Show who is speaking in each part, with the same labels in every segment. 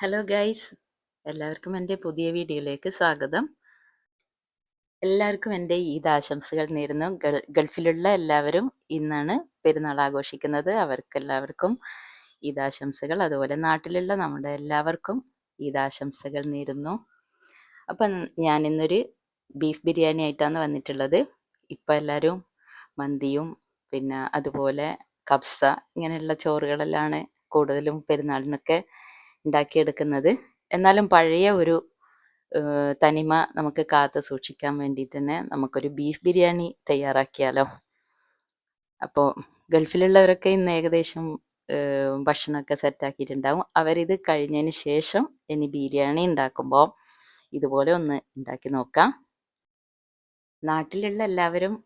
Speaker 1: Hello guys, എല്ലാവർക്കും എൻ്റെ പുതിയ വീഡിയോയിലേക്ക് സ്വാഗതം. എല്ലാവർക്കും എൻ്റെ ഈദ് ആശംസകൾ നേരുന്നു. ഗൾഫിലുള്ള എല്ലാവരും ഇന്നാണ് പെരുന്നാൾ ആഘോഷിക്കുന്നത്. അവർക്കെല്ലാവർക്കും ഈദ് ആശംസകൾ. അതുപോലെ നാട്ടിലുള്ള നമ്മുടെ എല്ലാവർക്കും ഈദ് ആശംസകൾ നേരുന്നു. അപ്പം ഞാൻ ഇന്നൊരു ബീഫ് ബിരിയാണി ആയിട്ടാണ് വന്നിട്ടുള്ളത്. ഇപ്പം എല്ലാവരും മന്തിയും പിന്നെ അതുപോലെ കബ്സ ഇങ്ങനെയുള്ള ചോറുകളെല്ലാം കൂടുതലും പെരുന്നാളിനൊക്കെ ഉണ്ടാക്കിയെടുക്കുന്നത്. എന്നാലും പഴയ ഒരു തനിമ നമുക്ക് കാത്തു സൂക്ഷിക്കാൻ വേണ്ടിയിട്ട് തന്നെ നമുക്കൊരു ബീഫ് ബിരിയാണി തയ്യാറാക്കിയാലോ. അപ്പോൾ ഗൾഫിലുള്ളവരൊക്കെ ഇന്ന് ഏകദേശം ഭക്ഷണമൊക്കെ സെറ്റാക്കിയിട്ടുണ്ടാവും. അവരിത് കഴിഞ്ഞതിന് ശേഷം ഇനി ബിരിയാണി ഉണ്ടാക്കുമ്പോൾ ഇതുപോലെ ഒന്ന് ഉണ്ടാക്കി നോക്കാം. നാട്ടിലുള്ള എല്ലാവരും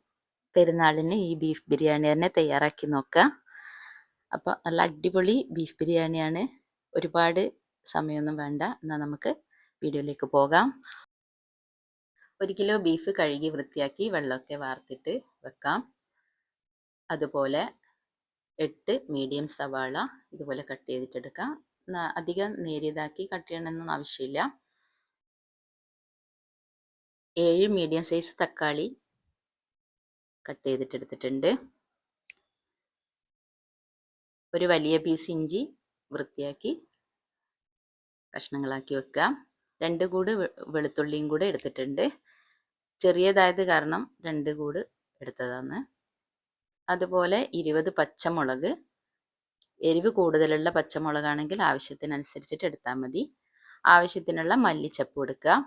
Speaker 1: പെരുന്നാളിന് ഈ ബീഫ് ബിരിയാണി തന്നെ തയ്യാറാക്കി നോക്കുക. അപ്പോൾ നല്ല അടിപൊളി ബീഫ് ബിരിയാണിയാണ്. ഒരുപാട് സമയമൊന്നും വേണ്ട. എന്നാൽ നമുക്ക് വീഡിയോയിലേക്ക് പോകാം. 1 കിലോ ബീഫ് കഴുകി വൃത്തിയാക്കി വെള്ളമൊക്കെ വാർത്തിട്ട് വെക്കാം. അതുപോലെ 8 മീഡിയം സവാള ഇതുപോലെ കട്ട് ചെയ്തിട്ടെടുക്കാം. അധികം നേരിയതാക്കി കട്ട് ചെയ്യണമെന്നൊന്നും ആവശ്യമില്ല. 7 മീഡിയം സൈസ് തക്കാളി കട്ട് ചെയ്തിട്ടെടുത്തിട്ടുണ്ട്. ഒരു വലിയ പീസ് ഇഞ്ചി വൃത്തിയാക്കി കഷ്ണങ്ങളാക്കി വെക്കാം. 2 കൂട് വെളുത്തുള്ളിയും കൂടെ എടുത്തിട്ടുണ്ട്. ചെറിയതായത് കാരണം 2 കൂട് എടുത്തതാണ്. അതുപോലെ 20 പച്ചമുളക്, എരിവ് കൂടുതലുള്ള പച്ചമുളകാണെങ്കിൽ ആവശ്യത്തിനനുസരിച്ചിട്ട് എടുത്താൽ മതി. ആവശ്യത്തിനുള്ള മല്ലിച്ചപ്പ് എടുക്കുക.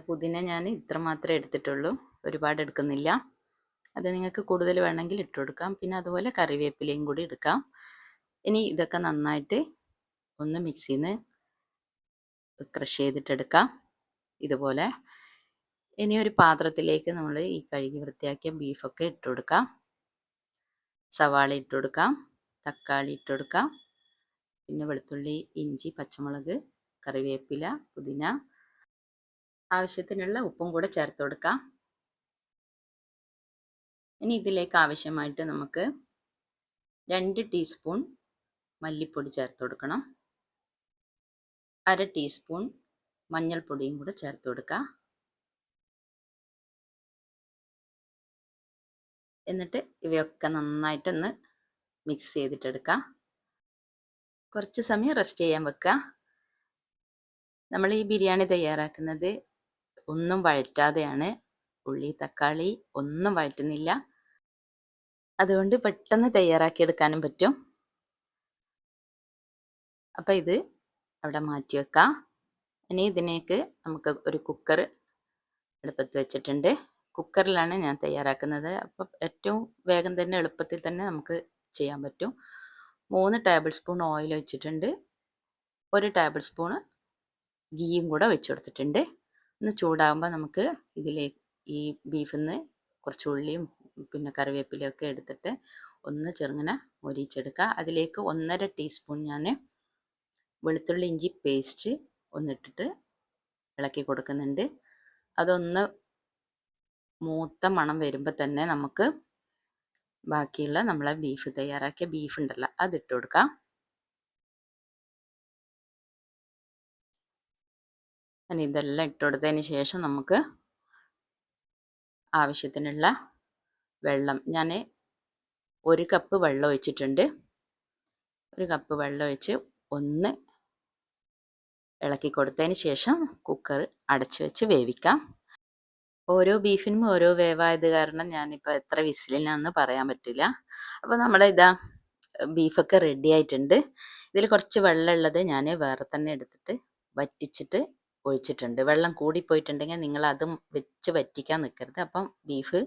Speaker 1: പുതിന ഞാൻ ഇത്ര മാത്രമേ എടുത്തിട്ടുള്ളൂ, ഒരുപാട് എടുക്കുന്നില്ല. അത് നിങ്ങൾക്ക് കൂടുതൽ വേണമെങ്കിൽ ഇട്ട് കൊടുക്കാം. പിന്നെ അതുപോലെ കറിവേപ്പിലയും കൂടി എടുക്കാം. ഇനി ഇതൊക്കെ നന്നായിട്ട് ഒന്ന് മിക്സിയിൽ നിന്ന് ക്രഷ് ചെയ്തിട്ടെടുക്കാം ഇതുപോലെ. ഇനി ഒരു പാത്രത്തിലേക്ക് നമ്മൾ ഈ കഴുകി വൃത്തിയാക്കിയ ബീഫൊക്കെ ഇട്ട് കൊടുക്കാം. സവാള ഇട്ട് കൊടുക്കാം, തക്കാളി ഇട്ട് കൊടുക്കാം, പിന്നെ വെളുത്തുള്ളി, ഇഞ്ചി, പച്ചമുളക്, കറിവേപ്പില, പുതിന, ആവശ്യത്തിനുള്ള ഉപ്പും കൂടെ ചേർത്ത് കൊടുക്കാം. ഇനി ഇതിലേക്ക് ആവശ്യമായിട്ട് നമുക്ക് 2 ടീസ്പൂൺ മല്ലിപ്പൊടി ചേർത്ത് കൊടുക്കണം. 1/2 ടീസ്പൂൺ മഞ്ഞൾപ്പൊടിയും കൂടെ ചേർത്ത് കൊടുക്കാം. എന്നിട്ട് ഇവയൊക്കെ നന്നായിട്ടൊന്ന് മിക്സ് ചെയ്തിട്ടെടുക്കാം. കുറച്ച് സമയം റെസ്റ്റ് ചെയ്യാൻ വെക്കുക. നമ്മൾ ഈ ബിരിയാണി തയ്യാറാക്കുന്നത് ഒന്നും വഴറ്റാതെയാണ്. ഉള്ളി, തക്കാളി ഒന്നും വഴറ്റുന്നില്ല. അതുകൊണ്ട് പെട്ടെന്ന് തയ്യാറാക്കിയെടുക്കാനും പറ്റും. അപ്പോൾ ഇത് അവിടെ മാറ്റി വെക്കാം. ഇനി ഇതിലേക്ക് നമുക്ക് ഒരു കുക്കർ അടുപ്പത്ത് വെച്ചിട്ടുണ്ട്. കുക്കറിലാണ് ഞാൻ തയ്യാറാക്കുന്നത്. അപ്പം ഏറ്റവും വേഗം തന്നെ എളുപ്പത്തിൽ തന്നെ നമുക്ക് ചെയ്യാൻ പറ്റും. 3 ടേബിൾ സ്പൂൺ ഓയിൽ ഒഴിച്ചിട്ടുണ്ട്. 1 ടേബിൾ സ്പൂൺ ഗീയും കൂടെ ഒഴിച്ചു കൊടുത്തിട്ടുണ്ട്. ഒന്ന് ചൂടാകുമ്പോൾ നമുക്ക് ഇതിലേക്ക് ഈ ബീഫിൽ നിന്ന് കുറച്ച് ഉള്ളിയും പിന്നെ കറിവേപ്പിലയൊക്കെ എടുത്തിട്ട് ഒന്ന് ചെറുങ്ങനെ മൊരിച്ചെടുക്കുക. അതിലേക്ക് 1.5 ടീസ്പൂൺ ഞാൻ വെളുത്തുള്ളി ഇഞ്ചി പേസ്റ്റ് ഒന്നിട്ടിട്ട് ഇളക്കി കൊടുക്കുന്നുണ്ട്. അതൊന്ന് മൂത്ത മണം വരുമ്പോൾ തന്നെ നമുക്ക് ബാക്കിയുള്ള നമ്മളെ ബീഫ് തയ്യാറാക്കിയ ബീഫ് ഉണ്ടല്ലോ അതിട്ട് കൊടുക്കാം. ഇനി ഇതെല്ലാം ഇട്ട് കൊടുത്തതിന് ശേഷം നമുക്ക് ആവശ്യത്തിനുള്ള വെള്ളം, ഞാൻ 1 കപ്പ് വെള്ളം ഒഴിച്ചിട്ടുണ്ട്. 1 കപ്പ് വെള്ളം ഒഴിച്ച് ഒന്ന് ഇളക്കി കൊടുത്തതിന് ശേഷം കുക്കർ അടച്ചു വെച്ച് വേവിക്കാം. ഓരോ ബീഫിനും ഓരോ വേവായത് കാരണം ഞാനിപ്പോൾ എത്ര വിസിലിനാന്ന് പറയാൻ പറ്റില്ല. അപ്പോൾ നമ്മുടെ ബീഫൊക്കെ റെഡി ആയിട്ടുണ്ട്. ഇതിൽ കുറച്ച് വെള്ളമുള്ളത് ഞാൻ വേറെ തന്നെ എടുത്തിട്ട് വറ്റിച്ചിട്ട് ഒഴിച്ചിട്ടുണ്ട്. വെള്ളം കൂടിപ്പോയിട്ടുണ്ടെങ്കിൽ നിങ്ങൾ അതും വെച്ച് വറ്റിക്കാൻ നിൽക്കരുത്. അപ്പം ബീഫ്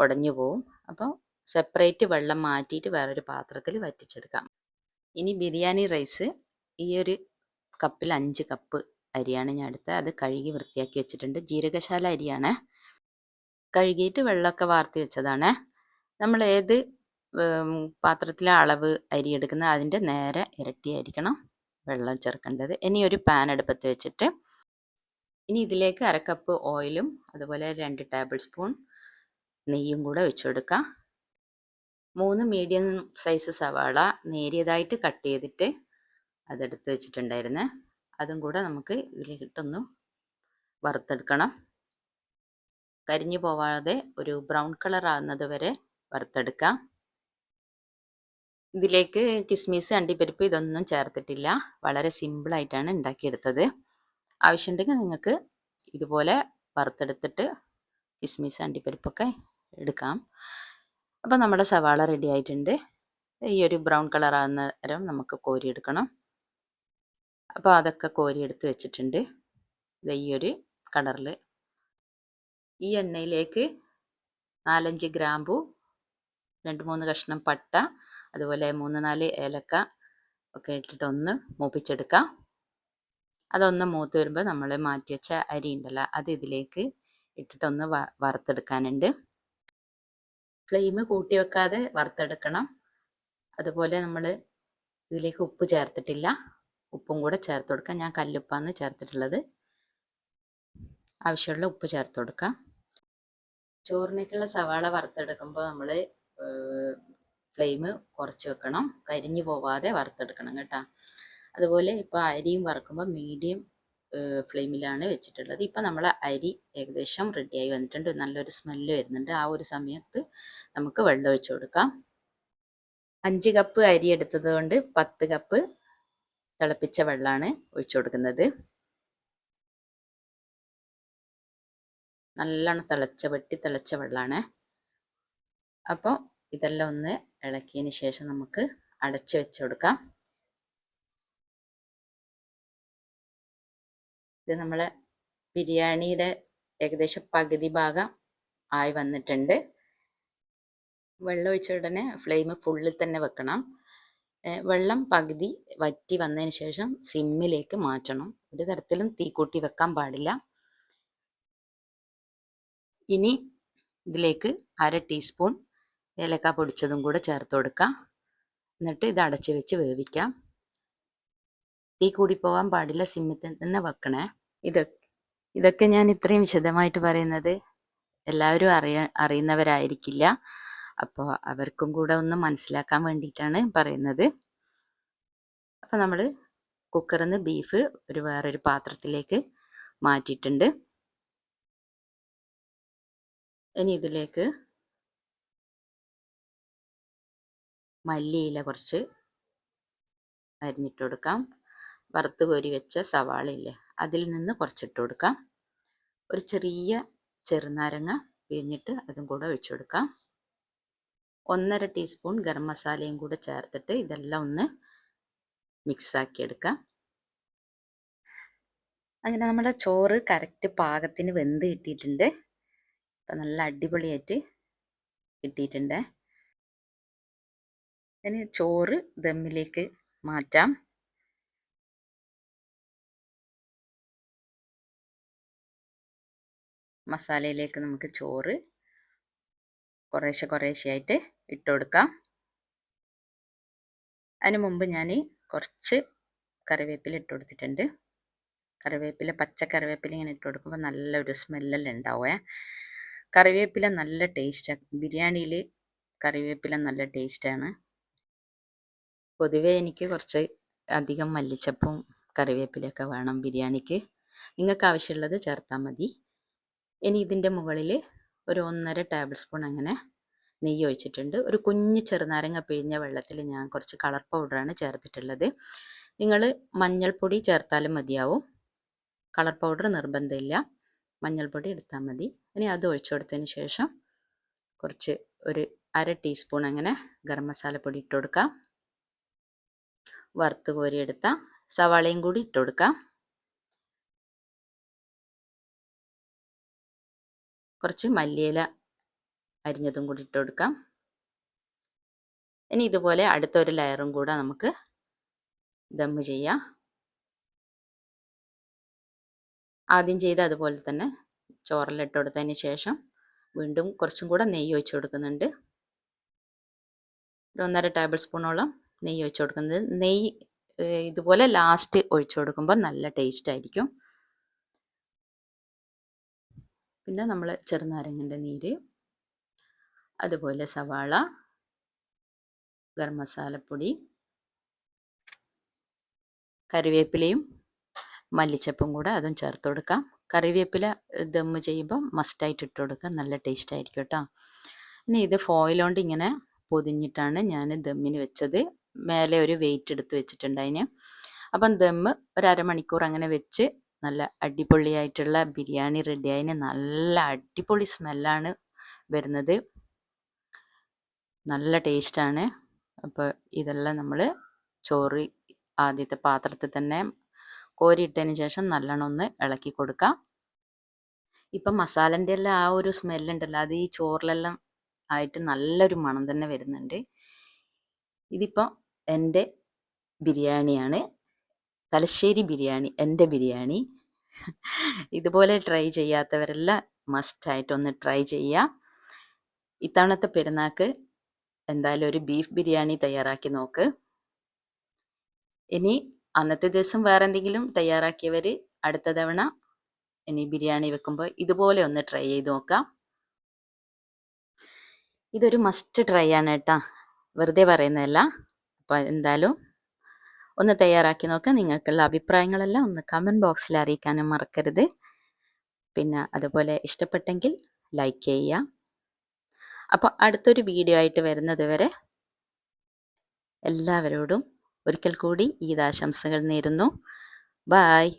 Speaker 1: ഉടഞ്ഞു പോവും. അപ്പം സെപ്പറേറ്റ് വെള്ളം മാറ്റിയിട്ട് വേറൊരു പാത്രത്തിൽ വറ്റിച്ചെടുക്കാം. ഇനി ബിരിയാണി റൈസ് ഈ ഒരു കപ്പിൽ 5 കപ്പ് അരിയാണ് ഞാൻ എടുത്തത്. അത് കഴുകി വൃത്തിയാക്കി വെച്ചിട്ടുണ്ട്. ജീരകശാല അരിയാണ്. കഴുകിയിട്ട് വെള്ളമൊക്കെ വാർത്തി വെച്ചതാണ്. നമ്മൾ ഏത് പാത്രത്തിലെ അളവ് അരി എടുക്കുന്നത് അതിൻ്റെ നേരെ ഇരട്ടിയായിരിക്കണം വെള്ളം ചേർക്കേണ്ടത്. ഇനി ഒരു പാൻ അടുപ്പത്ത് വെച്ചിട്ട് ഇനി ഇതിലേക്ക് 1/2 കപ്പ് ഓയിലും അതുപോലെ 2 ടേബിൾ സ്പൂൺ നെയ്യും കൂടെ ഒഴിച്ചു കൊടുക്കാം. 3 മീഡിയം സൈസ് സവാള നേരിയതായിട്ട് കട്ട് ചെയ്തിട്ട് അതെടുത്ത് വെച്ചിട്ടുണ്ടായിരുന്നേ. അതും കൂടെ നമുക്ക് ഇതിലിട്ടൊന്ന് വറുത്തെടുക്കണം. കരിഞ്ഞു പോവാതെ ഒരു ബ്രൗൺ കളർ ആകുന്നത് വരെ വറുത്തെടുക്കാം. ഇതിലേക്ക് കിസ്മിസ്, അണ്ടിപ്പരിപ്പ് ഇതൊന്നും ചേർത്തിട്ടില്ല. വളരെ സിമ്പിളായിട്ടാണ് ഉണ്ടാക്കിയെടുത്തത്. ആവശ്യമുണ്ടെങ്കിൽ നിങ്ങൾക്ക് ഇതുപോലെ വറുത്തെടുത്തിട്ട് കിസ്മിസ്, അണ്ടിപ്പരിപ്പൊക്കെ എടുക്കാം. അപ്പോൾ നമ്മുടെ സവാള റെഡി ആയിട്ടുണ്ട്. ഈ ഒരു ബ്രൗൺ കളർ ആകുന്ന നേരം നമുക്ക് കോരിയെടുക്കണം. അപ്പോൾ അതൊക്കെ കോരിയെടുത്ത് വെച്ചിട്ടുണ്ട്. ഈ ഒരു കളറിൽ ഈ എണ്ണയിലേക്ക് 4-5 ഗ്രാമ്പു, 2-3 കഷ്ണം പട്ട, അതുപോലെ 3-4 ഏലക്ക ഒക്കെ ഇട്ടിട്ട് ഒന്ന് മൂപ്പിച്ചെടുക്കാം. അതൊന്ന് മൂത്ത് വരുമ്പോൾ നമ്മൾ മാറ്റി വെച്ച അരി ഉണ്ടല്ലോ അത് ഇതിലേക്ക് ഇട്ടിട്ടൊന്ന് വറുത്തെടുക്കാനുണ്ട്. ഫ്ലെയിം കൂട്ടി വെക്കാതെ വറുത്തെടുക്കണം. അതുപോലെ നമ്മൾ ഇതിലേക്ക് ഉപ്പ് ചേർത്തിട്ടില്ല. ഉപ്പും കൂടെ ചേർത്ത് കൊടുക്കാം. ഞാൻ കല്ലുപ്പാണ് ചേർത്തിട്ടുള്ളത്. ആവശ്യമുള്ള ഉപ്പ് ചേർത്ത് കൊടുക്കാം. ചോറിനേക്കുള്ള സവാള വറുത്തെടുക്കുമ്പോൾ നമ്മൾ ഫ്ലെയിം കുറച്ച് വെക്കണം. കരിഞ്ഞു പോവാതെ വറുത്തെടുക്കണം കേട്ടോ. അതുപോലെ ഇപ്പോൾ അരിയും വറുക്കുമ്പോൾ മീഡിയം ഫ്ലെയിമിലാണ് വെച്ചിട്ടുള്ളത്. ഇപ്പം നമ്മൾ അരി ഏകദേശം റെഡിയായി വന്നിട്ടുണ്ട്. നല്ലൊരു സ്മെല്ല് വരുന്നുണ്ട്. ആ ഒരു സമയത്ത് നമുക്ക് വെള്ളം ഒഴിച്ചു കൊടുക്കാം. 5 കപ്പ് അരി എടുത്തത് കൊണ്ട് 10 കപ്പ് തിളപ്പിച്ച വെള്ളമാണ് ഒഴിച്ചു കൊടുക്കുന്നത്. നല്ലോണം വെട്ടി തിളച്ച വെള്ളമാണ്. അപ്പോൾ ഇതെല്ലാം ഒന്ന് ഇളക്കിയതിന് ശേഷം നമുക്ക് അടച്ച് വെച്ച് കൊടുക്കാം. ഇത് നമ്മളെ ബിരിയാണിയുടെ ഏകദേശം പകുതി ഭാഗം ആയി വന്നിട്ടുണ്ട്. വെള്ളം ഒഴിച്ച ഉടനെ ഫ്ലെയിം ഫുള്ളിൽ തന്നെ വെക്കണം. വെള്ളം പകുതി വറ്റി വന്നതിന് ശേഷം സിമ്മിലേക്ക് മാറ്റണം. ഒരു തരത്തിലും തീ കൂട്ടി വെക്കാൻ പാടില്ല. ഇനി ഇതിലേക്ക് 1/2 ടീസ്പൂൺ ഏലക്ക പൊടിച്ചതും കൂടെ ചേർത്ത് കൊടുക്കാം. എന്നിട്ട് ഇത് അടച്ച് വെച്ച് വേവിക്കാം. തീ കൂടി പോകാൻ പാടില്ല. സിമ്മിൽ തന്നെ വെക്കണേ. ഇതൊക്കെ ഞാൻ ഇത്രയും വിശദമായിട്ട് പറയുന്നത് എല്ലാവരും അറിയുന്നവരായിരിക്കില്ല. അപ്പോൾ അവർക്കും കൂടെ ഒന്ന് മനസ്സിലാക്കാൻ വേണ്ടിയിട്ടാണ് പറയുന്നത്. അപ്പോൾ നമ്മൾ കുക്കറിൽ നിന്ന് ബീഫ് വേറൊരു പാത്രത്തിലേക്ക് മാറ്റിയിട്ടുണ്ട്. ഇനി ഇതിലേക്ക് മല്ലിയില കുറച്ച് അരിഞ്ഞിട്ട് കൊടുക്കാം. വറുത്ത് കോരി വെച്ച സവാളയില്ലേ അതിൽ നിന്ന് കുറച്ചിട്ട് കൊടുക്കാം. ഒരു ചെറിയ ചെറുനാരങ്ങ പിഴിഞ്ഞിട്ട് അതും കൂടെ ഒഴിച്ചു കൊടുക്കാം. 1/2 ടീസ്പൂൺ ഗരം മസാലയും കൂടെ ചേർത്തിട്ട് ഇതെല്ലാം ഒന്ന് മിക്സാക്കി എടുക്കാം. അങ്ങനെ നമ്മുടെ ചോറ് കറക്റ്റ് പാകത്തിന് വെന്ത് കിട്ടിയിട്ടുണ്ട്. അപ്പം നല്ല അടിപൊളിയായിട്ട് കിട്ടിയിട്ടുണ്ട്. ഇനി ചോറ് ദമ്മിലേക്ക് മാറ്റാം. മസാലയിലേക്ക് നമുക്ക് ചോറ് കുറേശ്ശെയായിട്ട് ഇട്ട് കൊടുക്കാം. അതിന് മുമ്പ് ഞാൻ കുറച്ച് കറിവേപ്പില ഇട്ട് കൊടുത്തിട്ടുണ്ട്. പച്ച കറിവേപ്പില ഇങ്ങനെ ഇട്ട് കൊടുക്കുമ്പോൾ നല്ലൊരു സ്മെല്ലെല്ലാം ഉണ്ടാവേ. കറിവേപ്പില നല്ല ടേസ്റ്റാണ്. ബിരിയാണിയിൽ കറിവേപ്പില നല്ല ടേസ്റ്റാണ്. പൊതുവേ എനിക്ക് കുറച്ച് അധികം മല്ലിച്ചപ്പും കറിവേപ്പിലയൊക്കെ വേണം ബിരിയാണിക്ക്. നിങ്ങൾക്ക് ആവശ്യമുള്ളത് ചേർത്താൽ മതി. ഇനി ഇതിൻ്റെ മുകളിൽ ഒരു 1.5 ടേബിൾ സ്പൂൺ അങ്ങനെ നെയ്യ് ഒഴിച്ചിട്ടുണ്ട്. ഒരു കുഞ്ഞ് ചെറുനാരങ്ങ പിഴിഞ്ഞ വെള്ളത്തിൽ ഞാൻ കുറച്ച് കളർ പൗഡറാണ് ചേർത്തിട്ടുള്ളത്. നിങ്ങൾ മഞ്ഞൾപ്പൊടി ചേർത്താലും മതിയാവും. കളർ പൗഡർ നിർബന്ധമില്ല. മഞ്ഞൾപ്പൊടി എടുത്താൽ മതി. ഇനി അത് ഒഴിച്ചു കൊടുത്തതിന് ശേഷം കുറച്ച് ഒരു 1/2 ടീസ്പൂൺ അങ്ങനെ ഗരം മസാലപ്പൊടി ഇട്ട് കൊടുക്കാം. വറുത്ത് കോരിയെടുത്ത സവാളയും കൂടി ഇട്ട് കൊടുക്കാം. കുറച്ച് മല്ലിയില അരിഞ്ഞതും കൂടി ഇട്ട് കൊടുക്കാം. ഇനി ഇതുപോലെ അടുത്തൊരു ലെയറും കൂടെ നമുക്ക് ദമ്മ് ചെയ്യാം. ആദ്യം ചെയ്ത് അതുപോലെ തന്നെ ചോറെല്ലാം ഇട്ട് കൊടുത്തതിന് ശേഷം വീണ്ടും കുറച്ചും കൂടെ നെയ്യ് ഒഴിച്ച് കൊടുക്കുന്നുണ്ട്. ഒരു 1.5 ടേബിൾ സ്പൂണോളം നെയ്യ് ഒഴിച്ച് കൊടുക്കുന്നത്. നെയ്യ് ഇതുപോലെ ലാസ്റ്റ് ഒഴിച്ച് കൊടുക്കുമ്പോൾ നല്ല ടേസ്റ്റ് ആയിരിക്കും. പിന്നെ നമ്മൾ ചെറുനാരങ്ങൻ്റെ നീര്, അതുപോലെ സവാള, ഗരം മസാലപ്പൊടി, കറിവേപ്പിലയും മല്ലിച്ചപ്പും കൂടെ അതും ചേർത്ത് കൊടുക്കാം. കറിവേപ്പില ദമ്മ് ചെയ്യുമ്പോൾ മസ്റ്റായിട്ട് ഇട്ട് കൊടുക്കാം, നല്ല ടേസ്റ്റ് ആയിരിക്കും കേട്ടോ. ഇനി ഇത് ഫോയിൽ കൊണ്ട് ഇങ്ങനെ പൊതിഞ്ഞിട്ടാണ് ഞാൻ ദമ്മിന് വെച്ചത്. മേലെ ഒരു വെയിറ്റ് എടുത്ത് വെച്ചിട്ടുണ്ട് അതിന്. അപ്പം ദമ്മ് ഒരു അരമണിക്കൂർ അങ്ങനെ വെച്ച് നല്ല അടിപൊളിയായിട്ടുള്ള ബിരിയാണി റെഡി ആയതിന്. നല്ല അടിപൊളി സ്മെല്ലാണ് വരുന്നത്, നല്ല ടേസ്റ്റാണ്. അപ്പോൾ ഇതെല്ലാം നമ്മൾ ചോറ് ആദ്യത്തെ പാത്രത്തിൽ തന്നെ കോരിയിട്ടതിന് ശേഷം നല്ലോണം ഒന്ന് ഇളക്കി കൊടുക്കാം. ഇപ്പം മസാലൻ്റെ എല്ലാം ആ ഒരു സ്മെല്ലുണ്ടല്ലോ, അത് ഈ ചോറിലെല്ലാം ആയിട്ട് നല്ലൊരു മണം തന്നെ വരുന്നുണ്ട്. ഇതിപ്പോൾ എൻ്റെ ബിരിയാണിയാണ്, തലശ്ശേരി ബിരിയാണി, എൻ്റെ ബിരിയാണി. ഇതുപോലെ ട്രൈ ചെയ്യാത്തവരെല്ലാം മസ്റ്റായിട്ടൊന്ന് ട്രൈ ചെയ്യുക. ഇത്തവണത്തെ പെരുന്നാൾക്ക് എന്തായാലും ഒരു ബീഫ് ബിരിയാണി തയ്യാറാക്കി നോക്ക്. ഇനി അന്നത്തെ ദിവസം വേറെ എന്തെങ്കിലും തയ്യാറാക്കിയവർ അടുത്ത തവണ ഇനി ബിരിയാണി വെക്കുമ്പോൾ ഇതുപോലെ ഒന്ന് ട്രൈ ചെയ്ത് നോക്കാം. ഇതൊരു മസ്റ്റ് ട്രൈ ആണ് കേട്ടോ, വെറുതെ പറയുന്നതല്ല. അപ്പോൾ എന്തായാലും ഒന്ന് തയ്യാറാക്കി നോക്കുക. നിങ്ങൾക്കുള്ള അഭിപ്രായങ്ങളെല്ലാം ഒന്ന് കമൻറ്റ് ബോക്സിൽ അറിയിക്കാനും മറക്കരുത്. പിന്നെ അതുപോലെ ഇഷ്ടപ്പെട്ടെങ്കിൽ ലൈക്ക് ചെയ്യുക. അപ്പോൾ അടുത്തൊരു വീഡിയോ ആയിട്ട് വരുന്നത് വരെ എല്ലാവരോടും ഒരിക്കൽ കൂടി ഈദാശംസകൾ നേരുന്നു. ബായ്.